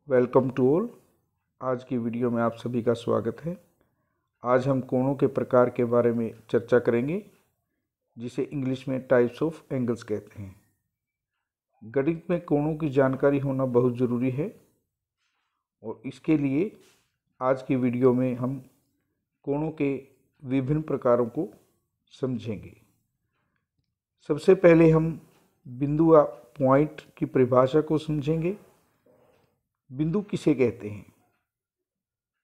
Welcome to all. आज की video में आप सभी का स्वागत है। आज हम कोणों के प्रकार के बारे में चर्चा करेंगे, जिसे इंग्लिश में टाइप्स ऑफ एंगल्स कहते हैं। गणित में कोणों की जानकारी होना बहुत ज़रूरी है और इसके लिए आज की वीडियो में हम कोणों के विभिन्न प्रकारों को समझेंगे। सबसे पहले हम बिंदु या पॉइंट की परिभाषा को समझेंगे। बिंदु किसे कहते हैं?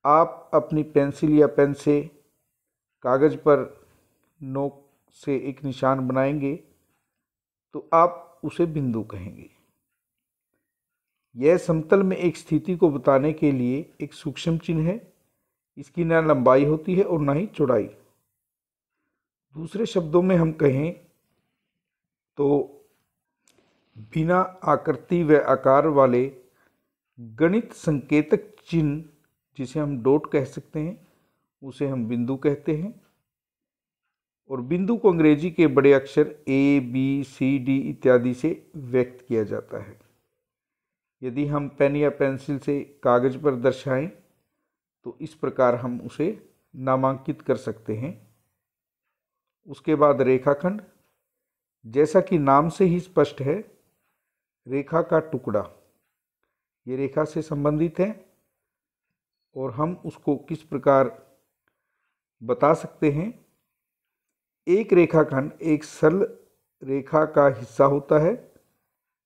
आप अपनी पेंसिल या पेन से कागज़ पर नोक से एक निशान बनाएंगे तो आप उसे बिंदु कहेंगे। यह समतल में एक स्थिति को बताने के लिए एक सूक्ष्म चिन्ह है। इसकी न लंबाई होती है और न ही चौड़ाई। दूसरे शब्दों में हम कहें तो बिना आकृति व आकार वाले गणित संकेतक चिन्ह, जिसे हम डॉट कह सकते हैं, उसे हम बिंदु कहते हैं। और बिंदु को अंग्रेजी के बड़े अक्षर ए, बी, सी, डी इत्यादि से व्यक्त किया जाता है। यदि हम पेन या पेंसिल से कागज पर दर्शाएं तो इस प्रकार हम उसे नामांकित कर सकते हैं। उसके बाद रेखाखंड, जैसा कि नाम से ही स्पष्ट है, रेखा का टुकड़ा ये रेखा से संबंधित है और हम उसको किस प्रकार बता सकते हैं। एक रेखाखंड एक सरल रेखा का हिस्सा होता है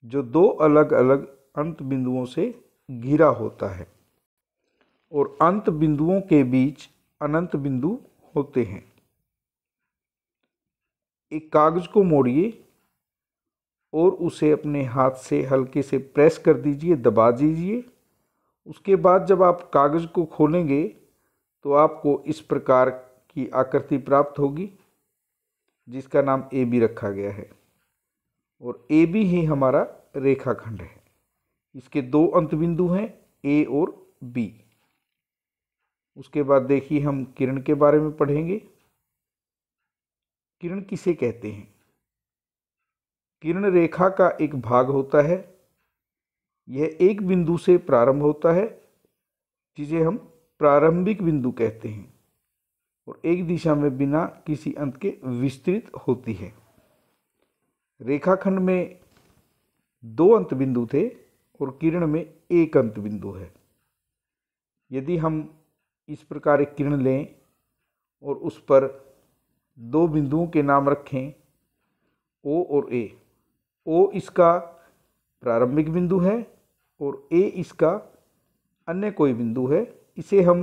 जो दो अलग अलग अंत बिंदुओं से घिरा होता है और अंत बिंदुओं के बीच अनंत बिंदु होते हैं। एक कागज को मोड़िए और उसे अपने हाथ से हल्के से प्रेस कर दीजिए, दबा दीजिए। उसके बाद जब आप कागज को खोलेंगे तो आपको इस प्रकार की आकृति प्राप्त होगी, जिसका नाम ए बी रखा गया है। और ए बी ही हमारा रेखाखंड है। इसके दो अंत बिंदु हैं, ए और बी। उसके बाद देखिए हम किरण के बारे में पढ़ेंगे। किरण किसे कहते हैं? किरण रेखा का एक भाग होता है। यह एक बिंदु से प्रारंभ होता है, जिसे हम प्रारंभिक बिंदु कहते हैं, और एक दिशा में बिना किसी अंत के विस्तृत होती है। रेखाखंड में दो अंत बिंदु थे और किरण में एक अंत बिंदु है। यदि हम इस प्रकार एक किरण लें और उस पर दो बिंदुओं के नाम रखें, ओ और ए। ओ इसका प्रारंभिक बिंदु है और ए इसका अन्य कोई बिंदु है। इसे हम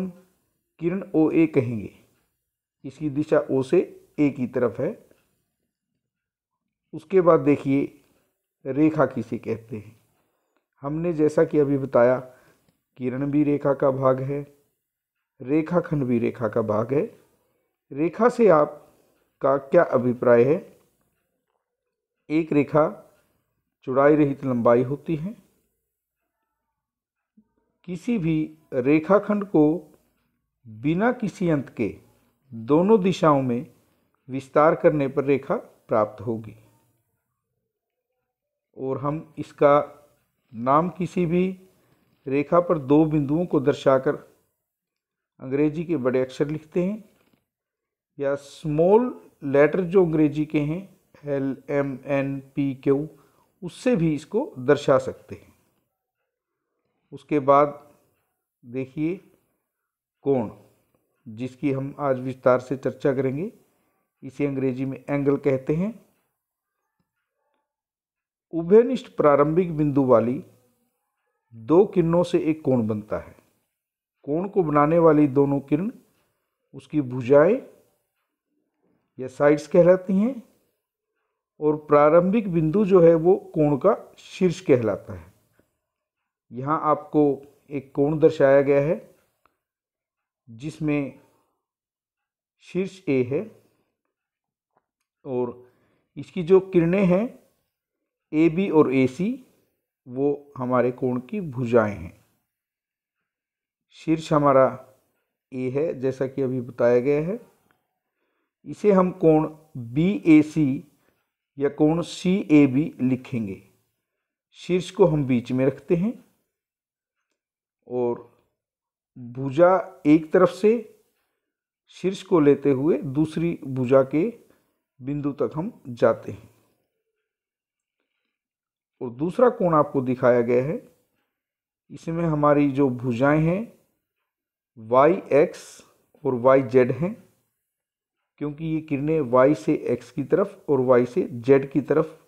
किरण ओ ए कहेंगे। इसकी दिशा ओ से ए की तरफ है। उसके बाद देखिए रेखा किसे कहते हैं। हमने जैसा कि अभी बताया, किरण भी रेखा का भाग है, रेखाखंड भी रेखा का भाग है। रेखा से आपका क्या अभिप्राय है? एक रेखा चौड़ाई रहित लंबाई होती है। किसी भी रेखाखंड को बिना किसी अंत के दोनों दिशाओं में विस्तार करने पर रेखा प्राप्त होगी। और हम इसका नाम किसी भी रेखा पर दो बिंदुओं को दर्शाकर अंग्रेजी के बड़े अक्षर लिखते हैं, या स्मॉल लेटर जो अंग्रेजी के हैं L, M, N, P, Q, उससे भी इसको दर्शा सकते हैं। उसके बाद देखिए कोण, जिसकी हम आज विस्तार से चर्चा करेंगे। इसे अंग्रेजी में एंगल कहते हैं। उभयनिष्ठ प्रारंभिक बिंदु वाली दो किरणों से एक कोण बनता है। कोण को बनाने वाली दोनों किरण उसकी भुजाएं या साइड्स कहलाती हैं और प्रारंभिक बिंदु जो है वो कोण का शीर्ष कहलाता है। यहाँ आपको एक कोण दर्शाया गया है जिसमें शीर्ष ए है और इसकी जो किरणें हैं ए बी और ए सी, वो हमारे कोण की भुजाएं हैं। शीर्ष हमारा ए है, जैसा कि अभी बताया गया है। इसे हम कोण बी ए सी या कोण सी ए बी लिखेंगे। शीर्ष को हम बीच में रखते हैं। और भुजा एक तरफ से शीर्ष को लेते हुए दूसरी भुजा के बिंदु तक हम जाते हैं। और दूसरा कोण आपको दिखाया गया है, इसमें हमारी जो भुजाएं हैं वाई एक्स और वाई जेड हैं, क्योंकि ये किरणें वाई से एक्स की तरफ और वाई से जेड की तरफ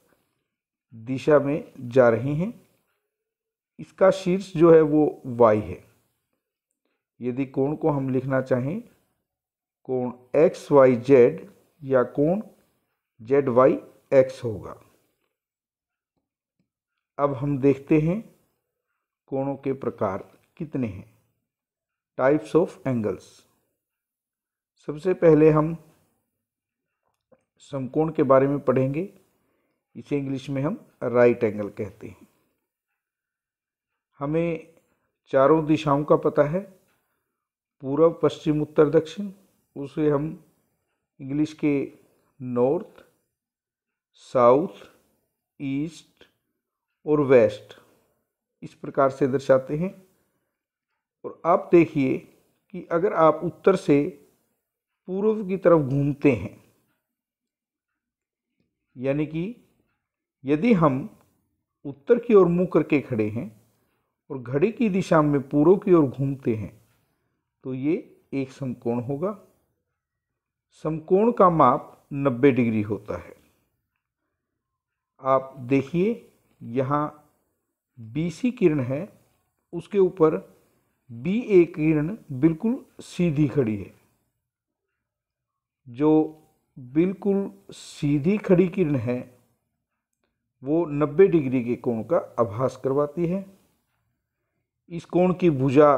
दिशा में जा रही हैं। इसका शीर्ष जो है वो वाई है। यदि कोण को हम लिखना चाहें, कोण एक्स वाई जेड या कोण जेड वाई एक्स होगा। अब हम देखते हैं कोणों के प्रकार कितने हैं, टाइप्स ऑफ एंगल्स। सबसे पहले हम समकोण के बारे में पढ़ेंगे। इसे इंग्लिश में हम राइट एंगल कहते हैं। हमें चारों दिशाओं का पता है, पूर्व पश्चिम उत्तर दक्षिण। उसे हम इंग्लिश के नॉर्थ, साउथ, ईस्ट और वेस्ट इस प्रकार से दर्शाते हैं। और आप देखिए कि अगर आप उत्तर से पूर्व की तरफ घूमते हैं, यानी कि यदि हम उत्तर की ओर मुंह करके खड़े हैं और घड़ी की दिशा में पूर्व की ओर घूमते हैं, तो ये एक समकोण होगा। समकोण का माप 90 डिग्री होता है। आप देखिए यहाँ BC किरण है, उसके ऊपर BA किरण बिल्कुल सीधी खड़ी है। जो बिल्कुल सीधी खड़ी किरण है वो 90 डिग्री के कोण का आभास करवाती है। इस कोण की भुजा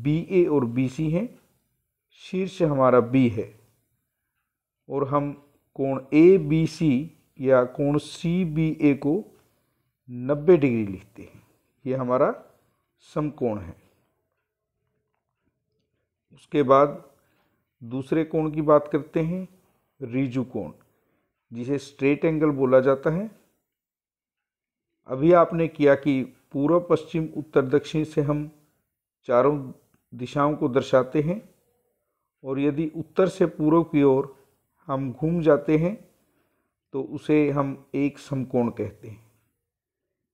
BA और BC है, शीर्ष हमारा B है, और हम कोण ABC या कोण CBA को 90 डिग्री लिखते हैं। ये हमारा समकोण है। उसके बाद दूसरे कोण की बात करते हैं, ऋजु कोण, जिसे स्ट्रेट एंगल बोला जाता है। अभी आपने किया कि पूर्व पश्चिम उत्तर दक्षिण से हम चारों दिशाओं को दर्शाते हैं, और यदि उत्तर से पूर्व की ओर हम घूम जाते हैं तो उसे हम एक समकोण कहते हैं।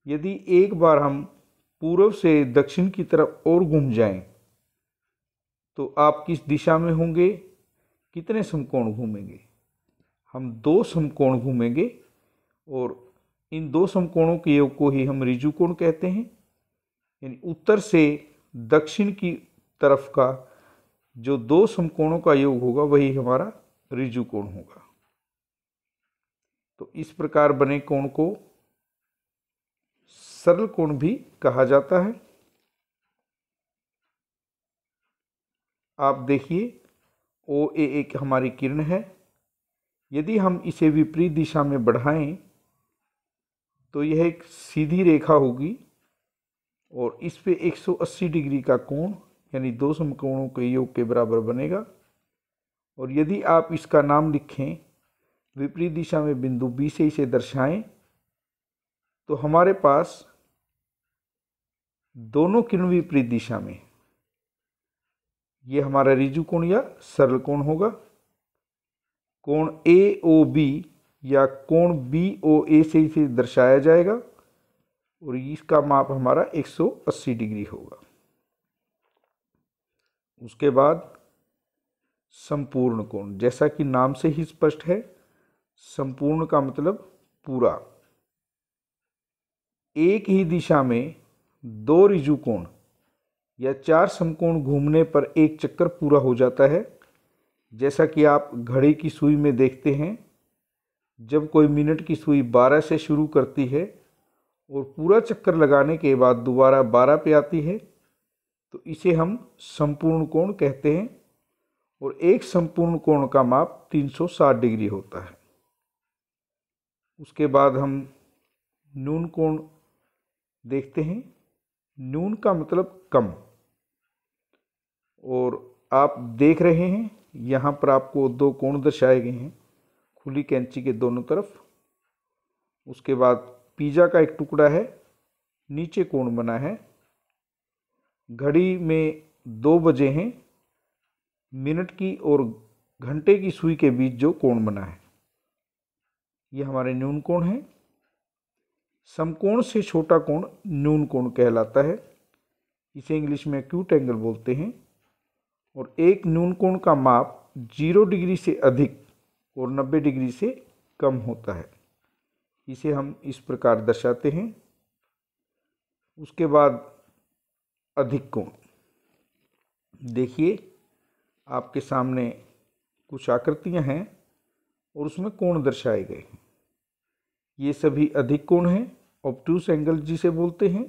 यदि एक बार हम पूर्व से दक्षिण की तरफ और घूम जाएं तो आप किस दिशा में होंगे, कितने समकोण घूमेंगे? हम 2 समकोण घूमेंगे, और इन 2 समकोणों के योग को ही हम ऋजु कोण कहते हैं। यानी उत्तर से दक्षिण की तरफ का जो 2 समकोणों का योग होगा वही हमारा ऋजु कोण होगा। तो इस प्रकार बने कोण को सरल कोण भी कहा जाता है। आप देखिए OA एक हमारी किरण है। यदि हम इसे विपरीत दिशा में बढ़ाएं तो यह एक सीधी रेखा होगी और इस पे 180 डिग्री का कोण यानी 2 समकोणों के योग के बराबर बनेगा। और यदि आप इसका नाम लिखें, विपरीत दिशा में बिंदु B से इसे दर्शाएं, तो हमारे पास दोनों किरण विपरीत दिशा में, यह हमारा ऋजु कोण या सरल कोण होगा। कोण AOB या कोण BOA से इसे दर्शाया जाएगा और इसका माप हमारा 180 डिग्री होगा। उसके बाद संपूर्ण कोण, जैसा कि नाम से ही स्पष्ट है, संपूर्ण का मतलब पूरा। एक ही दिशा में 2 ऋजु कोण या 4 समकोण घूमने पर एक चक्कर पूरा हो जाता है। जैसा कि आप घड़ी की सुई में देखते हैं, जब कोई मिनट की सुई 12 से शुरू करती है और पूरा चक्कर लगाने के बाद दोबारा 12 पे आती है, तो इसे हम संपूर्ण कोण कहते हैं। और एक संपूर्ण कोण का माप 360 डिग्री होता है। उसके बाद हम न्यून कोण देखते हैं। न्यून का मतलब कम। और आप देख रहे हैं यहाँ पर आपको 2 कोण दर्शाए गए हैं खुली कैंची के दोनों तरफ। उसके बाद पिज़्ज़ा का एक टुकड़ा है, नीचे कोण बना है, घड़ी में 2 बजे हैं, मिनट की और घंटे की सुई के बीच जो कोण बना है ये हमारे न्यून कोण है। समकोण से छोटा कोण न्यून कोण कहलाता है, इसे इंग्लिश में एक्यूट एंगल बोलते हैं। और एक न्यून कोण का माप 0 डिग्री से अधिक और 90 डिग्री से कम होता है, इसे हम इस प्रकार दर्शाते हैं। उसके बाद अधिक कोण, देखिए आपके सामने कुछ आकृतियां हैं और उसमें कोण दर्शाए गए हैं। ये सभी अधिक कोण हैं, ऑब्टूस एंगल जिसे बोलते हैं।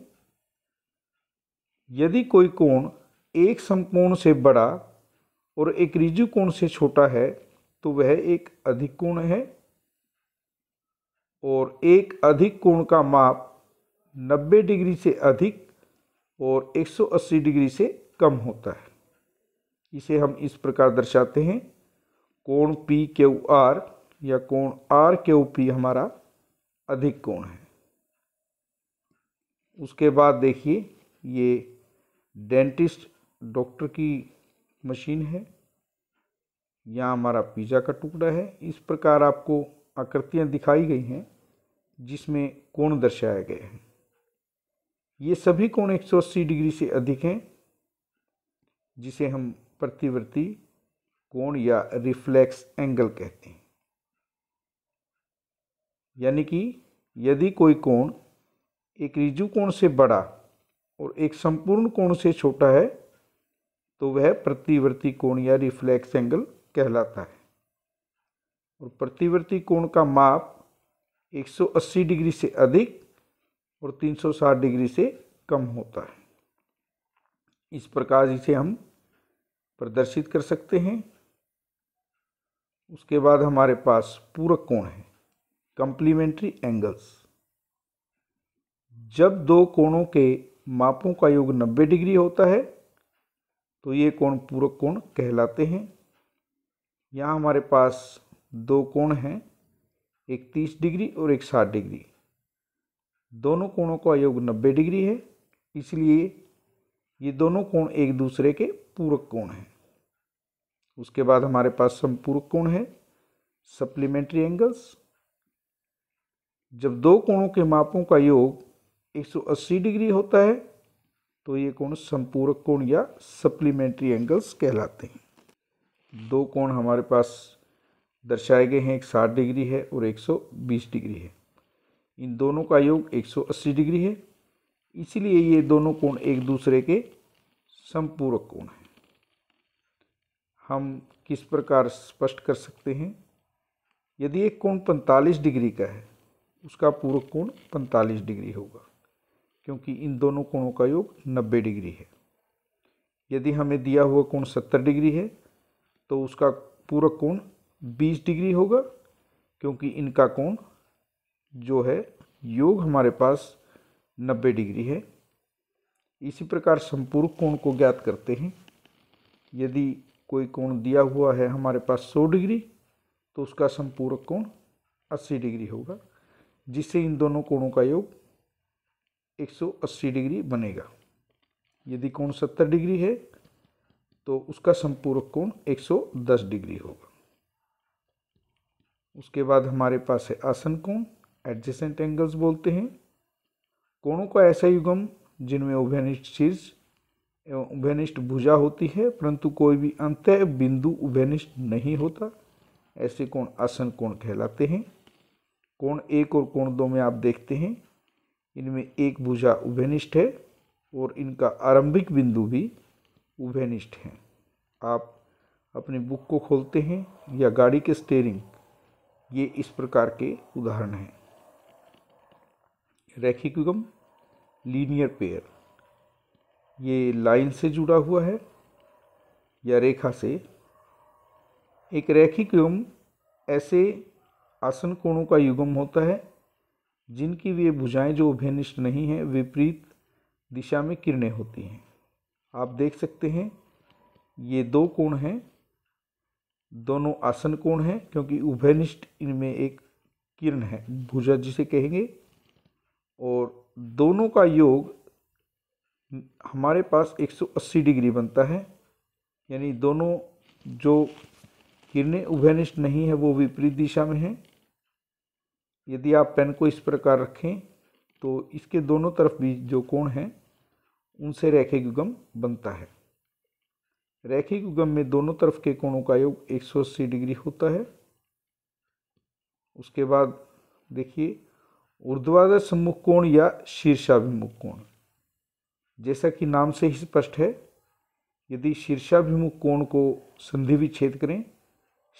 यदि कोई कोण एक समकोण से बड़ा और एक ऋजु कोण से छोटा है तो वह एक अधिक कोण है। और एक अधिक कोण का माप 90 डिग्री से अधिक और 180 डिग्री से कम होता है, इसे हम इस प्रकार दर्शाते हैं। कोण पी क्यू आर या कोण आर क्यू पी हमारा अधिक कोण है। उसके बाद देखिए ये डेंटिस्ट डॉक्टर की मशीन है, यहाँ हमारा पिज़्ज़ा का टुकड़ा है। इस प्रकार आपको आकृतियाँ दिखाई गई हैं जिसमें कोण दर्शाए गए हैं। ये सभी कोण 180 डिग्री से अधिक हैं, जिसे हम प्रतिवर्ती कोण या रिफ्लेक्स एंगल कहते हैं। यानी कि यदि कोई कोण एक ऋजु कोण से बड़ा और एक संपूर्ण कोण से छोटा है तो वह प्रतिवर्ती कोण या रिफ्लेक्स एंगल कहलाता है। और प्रतिवर्ती कोण का माप 180 डिग्री से अधिक और 360 डिग्री से कम होता है। इस प्रकार इसे हम प्रदर्शित कर सकते हैं। उसके बाद हमारे पास पूरक कोण है, कंप्लीमेंट्री एंगल्स। जब दो कोणों के मापों का योग 90 डिग्री होता है तो ये कोण पूरक कोण कहलाते हैं। यहाँ हमारे पास दो कोण हैं, एक 30 डिग्री और एक 60 डिग्री। दोनों कोणों का योग 90 डिग्री है, इसलिए ये दोनों कोण एक दूसरे के पूरक कोण हैं। उसके बाद हमारे पास समपूरक कोण है, सप्लीमेंट्री एंगल्स। जब दो कोणों के मापों का योग 180 डिग्री होता है तो ये कोण संपूरक कोण या सप्लीमेंट्री एंगल्स कहलाते हैं। दो कोण हमारे पास दर्शाए गए हैं, एक 60 डिग्री है और 120 डिग्री है। इन दोनों का योग 180 डिग्री है, इसलिए ये दोनों कोण एक दूसरे के संपूरक कोण हैं। हम किस प्रकार स्पष्ट कर सकते हैं? यदि एक कोण 45 डिग्री का है, उसका पूरक कोण 45 डिग्री होगा, क्योंकि इन दोनों कोणों का योग 90 डिग्री है। यदि हमें दिया हुआ कोण 70 डिग्री है तो उसका पूरक कोण 20 डिग्री होगा, क्योंकि इनका कोण जो है योग हमारे पास 90 डिग्री है। इसी प्रकार संपूरक कोण को ज्ञात करते हैं। यदि कोई कोण दिया हुआ है हमारे पास 100 डिग्री तो उसका संपूरक कोण 80 डिग्री होगा, जिससे इन दोनों कोणों का योग 180 डिग्री बनेगा। यदि कोण 70 डिग्री है तो उसका संपूरक कोण 110 डिग्री होगा। उसके बाद हमारे पास है आसन कोण, एडजेसेंट एंगल्स बोलते हैं। कोणों का ऐसा युग्म जिनमें उभयनिष्ठ शीर्ष एवं उभयनिष्ठ भुजा होती है, परंतु कोई भी अंतः बिंदु उभयनिष्ठ नहीं होता, ऐसे कोण आसन कोण कहलाते हैं। कोण 1 और कोण 2 में आप देखते हैं, इनमें एक भुजा उभयनिष्ठ है और इनका आरंभिक बिंदु भी उभयनिष्ठ है। आप अपनी बुक को खोलते हैं या गाड़ी के स्टीयरिंग, ये इस प्रकार के उदाहरण हैं। रैखिक युग्म, लीनियर पेयर, ये लाइन से जुड़ा हुआ है या रेखा से। एक रैखिक युग्म ऐसे आसन कोणों का युग्म होता है जिनकी वे भुजाएं जो उभयनिष्ठ नहीं हैं, विपरीत दिशा में किरणें होती हैं। आप देख सकते हैं ये दो कोण हैं, दोनों आसन कोण हैं, क्योंकि उभयनिष्ठ इनमें एक किरण है, भुजा जिसे कहेंगे, और दोनों का योग हमारे पास 180 डिग्री बनता है, यानी दोनों जो किरणें उभयनिष्ठ नहीं है वो विपरीत दिशा में हैं। यदि आप पेन को इस प्रकार रखें तो इसके दोनों तरफ भी जो कोण हैं उनसे रैखिक युग्म बनता है। रैखिक युग्म में दोनों तरफ के कोणों का योग 180 डिग्री होता है। उसके बाद देखिए ऊर्ध्वाधर सम्मुख कोण या शीर्षाभिमुख कोण, जैसा कि नाम से ही स्पष्ट है, यदि शीर्षाभिमुख कोण को संधि विच्छेद करें,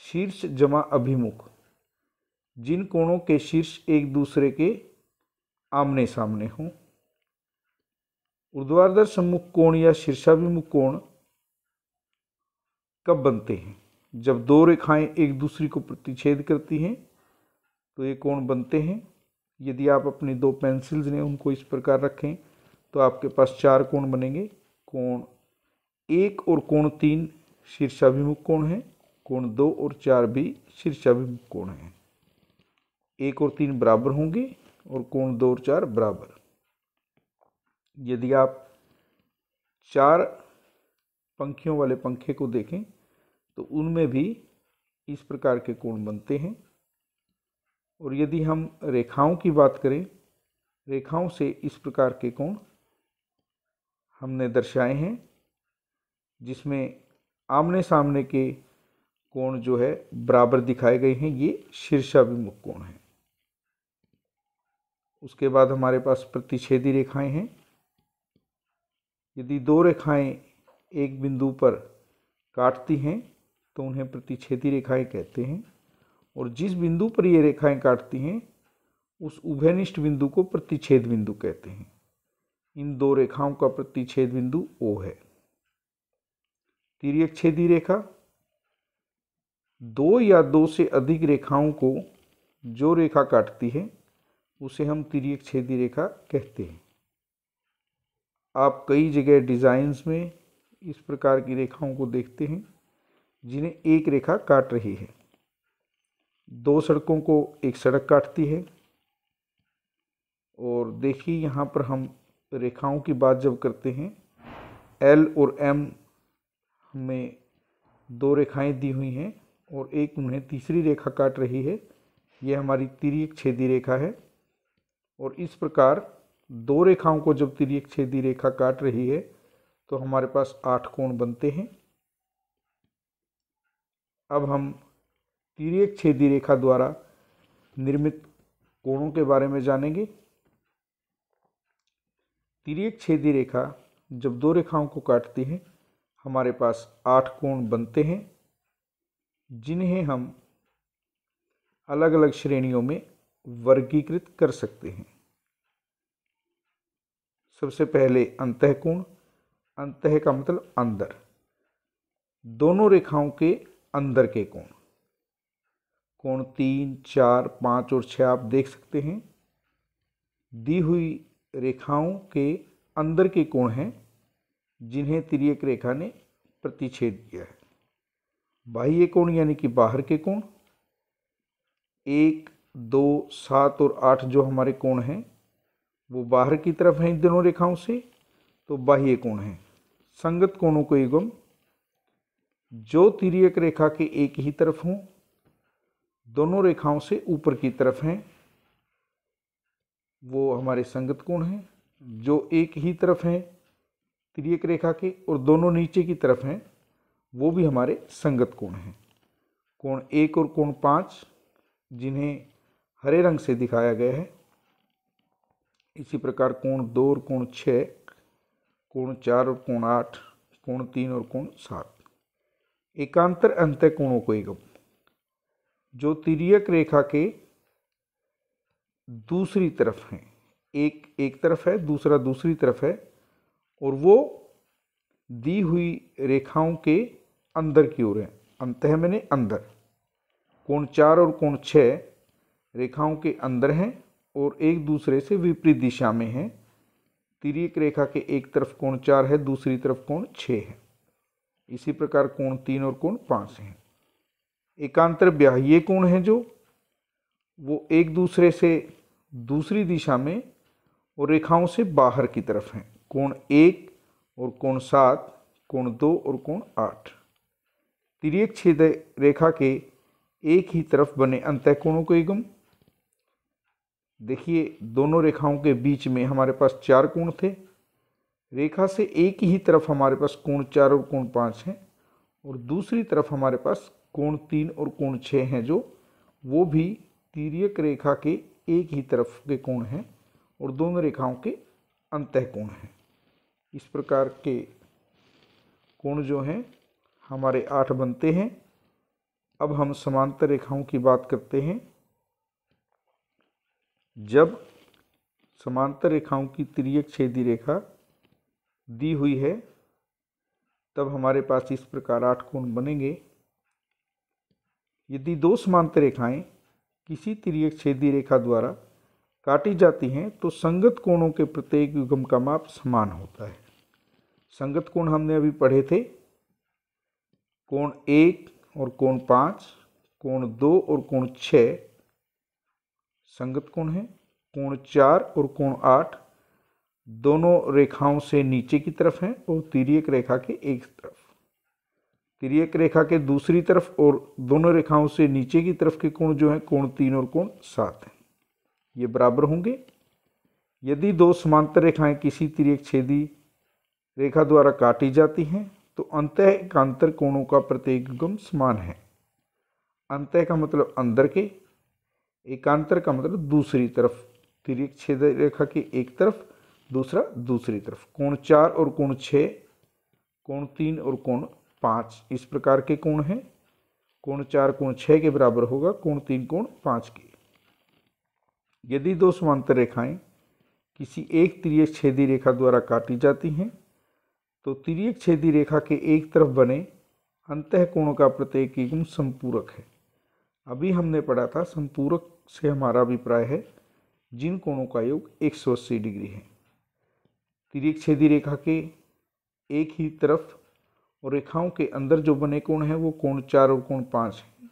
शीर्ष जमा अभिमुख, जिन कोणों के शीर्ष एक दूसरे के आमने सामने हों। ऊर्ध्वाधर सम्मुख कोण या शीर्षाभिमुख कोण कब बनते हैं? जब दो रेखाएं एक दूसरे को प्रतिच्छेद करती हैं तो ये कोण बनते हैं। यदि आप अपनी दो पेंसिल्स ने उनको इस प्रकार रखें तो आपके पास चार कोण बनेंगे। कोण 1 और कोण 3 शीर्षाभिमुख कोण हैं। कोण 2 और 4 भी शीर्षाभिमुख कोण हैं। 1 और 3 बराबर होंगे और कोण 2 और 4 बराबर। यदि आप 4 पंखियों वाले पंखे को देखें तो उनमें भी इस प्रकार के कोण बनते हैं। और यदि हम रेखाओं की बात करें, रेखाओं से इस प्रकार के कोण हमने दर्शाए हैं, जिसमें आमने सामने के कोण जो है बराबर दिखाए गए हैं, ये शीर्षाभिमुख कोण हैं। उसके बाद हमारे पास प्रतिच्छेदी रेखाएं हैं। यदि दो रेखाएं एक बिंदु पर काटती हैं तो उन्हें प्रतिच्छेदी रेखाएं कहते हैं, और जिस बिंदु पर ये रेखाएं काटती हैं उस उभयनिष्ठ बिंदु को प्रतिच्छेद बिंदु कहते हैं। इन दो रेखाओं का प्रतिच्छेद बिंदु O है। तिर्यकछेदी रेखा, दो या दो से अधिक रेखाओं को जो रेखा काटती है उसे हम तिर्यकछेदी रेखा कहते हैं। आप कई जगह डिजाइन्स में इस प्रकार की रेखाओं को देखते हैं जिन्हें एक रेखा काट रही है। दो सड़कों को एक सड़क काटती है। और देखिए यहाँ पर हम रेखाओं की बात जब करते हैं, L और M हमें दो रेखाएं दी हुई हैं और एक उन्हें तीसरी रेखा काट रही है। यह हमारी तिर्यकछेदी रेखा है। और इस प्रकार दो रेखाओं को जब तिर्यकछेदी रेखा काट रही है तो हमारे पास 8 कोण बनते हैं। अब हम तिर्यकछेदी रेखा द्वारा निर्मित कोणों के बारे में जानेंगे। तिर्यकछेदी रेखा जब दो रेखाओं को काटती है हमारे पास 8 कोण बनते हैं, जिन्हें हम अलग अलग श्रेणियों में वर्गीकृत कर सकते हैं। सबसे पहले अंतःकोण। अंतः का मतलब अंदर, दोनों रेखाओं के अंदर के कोण। कोण 3, 4, 5 और 6 आप देख सकते हैं। दी हुई रेखाओं के अंदर के कोण हैं जिन्हें तिर्यक रेखा ने प्रतिच्छेद किया है। बाह्य कोण यानी कि बाहर के कोण 1, 2, 7 और 8 जो हमारे कोण हैं वो बाहर की तरफ हैं इन दोनों रेखाओं से, तो बाह्य कोण हैं। संगत कोणों को युग्म जो तिर्यक रेखा के एक ही तरफ हों, दोनों रेखाओं से ऊपर की तरफ हैं, वो हमारे संगत कोण हैं। जो एक ही तरफ हैं तिर्यक रेखा के और दोनों नीचे की तरफ हैं, वो भी हमारे संगत कोण हैं। कोण 1 और कोण 5 जिन्हें हरे रंग से दिखाया गया है। इसी प्रकार कोण 2 और कोण 6, कोण 4 और कोण 8, कोण 3 और कोण 7। एकांतर अंतः कोणों को युग्म जो तिर्यक रेखा के दूसरी तरफ हैं, एक तरफ है, दूसरा दूसरी तरफ है, और वो दी हुई रेखाओं के अंदर की ओर है। अंतः मैंने अंदर। कोण 4 और कोण 6 रेखाओं के अंदर हैं और एक दूसरे से विपरीत दिशा में हैं। तिर्यक रेखा के एक तरफ कोण 4 है, दूसरी तरफ कोण 6 है। इसी प्रकार कोण 3 और कोण 5 हैं। एकांतर बाह्य कोण हैं जो वो एक दूसरे से दूसरी दिशा में और रेखाओं से बाहर की तरफ हैं। कोण 1 और कोण 7, कोण 2 और कोण 8। तिर्यक छेद रेखा के एक ही तरफ बने अंतःकोणों के युग्म। देखिए दोनों रेखाओं के बीच में हमारे पास 4 कोण थे। रेखा से एक ही तरफ हमारे पास कोण 4 और कोण 5 हैं और दूसरी तरफ हमारे पास कोण 3 और कोण 6 हैं, जो वो भी तिर्यक रेखा के एक ही तरफ के कोण हैं और दोनों रेखाओं के अंतःकोण हैं। इस प्रकार के कोण जो हैं हमारे 8 बनते हैं। अब हम समांतर रेखाओं की बात करते हैं। जब समांतर रेखाओं की तिर्यक छेदी रेखा दी हुई है तब हमारे पास इस प्रकार 8 कोण बनेंगे। यदि दो समांतर रेखाएं किसी तिर्यक छेदी रेखा द्वारा काटी जाती हैं तो संगत कोणों के प्रत्येक युग्म का माप समान होता है। संगत कोण हमने अभी पढ़े थे, कोण 1 और कोण 5, कोण 2 और कोण 6 संगत कोण है। कोण 4 और कोण 8 दोनों रेखाओं से नीचे की तरफ हैं और तिर्यक रेखा के एक तरफ। तिर्यक रेखा के दूसरी तरफ और दोनों रेखाओं से नीचे की तरफ के कोण जो हैं कोण 3 और कोण 7 हैं, ये बराबर होंगे। यदि दो समांतर रेखाएं किसी तिर्यक छेदी रेखा द्वारा काटी जाती हैं तो अंतः एकांतर कोणों का प्रत्येक युग्म समान है। अंतः का मतलब अंदर के, एकांतर का मतलब दूसरी तरफ। तिर्यक छेद रेखा की एक तरफ, दूसरा दूसरी तरफ। कोण 4 और कोण 6, कोण 3 और कोण 5 इस प्रकार के कोण हैं। कोण 4 कोण 6 के बराबर होगा, कोण 3 कोण 5 के। यदि दो समांतर रेखाएं किसी एक तिर्यक छेदी रेखा द्वारा काटी जाती हैं तो तिर्यक छेदी रेखा के एक तरफ बने अंतः कोणों का प्रत्येक युग्म संपूरक है। अभी हमने पढ़ा था संपूरक से हमारा अभिप्राय है जिन कोणों का योग 180 डिग्री है। तिर्यक छेदी रेखा के एक ही तरफ और रेखाओं के अंदर जो बने कोण हैं वो कोण 4 और कोण 5 हैं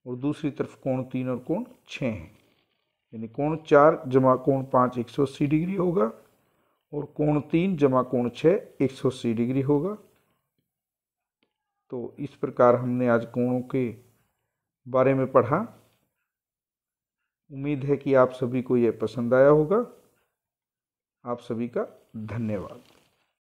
और दूसरी तरफ कोण 3 और कोण 6 हैं। यानी कोण 4 जमा कोण 5 180 डिग्री होगा और कोण 3 जमा कोण 6 180 डिग्री होगा। तो इस प्रकार हमने आज कोणों के बारे में पढ़ा। उम्मीद है कि आप सभी को यह पसंद आया होगा। आप सभी का धन्यवाद।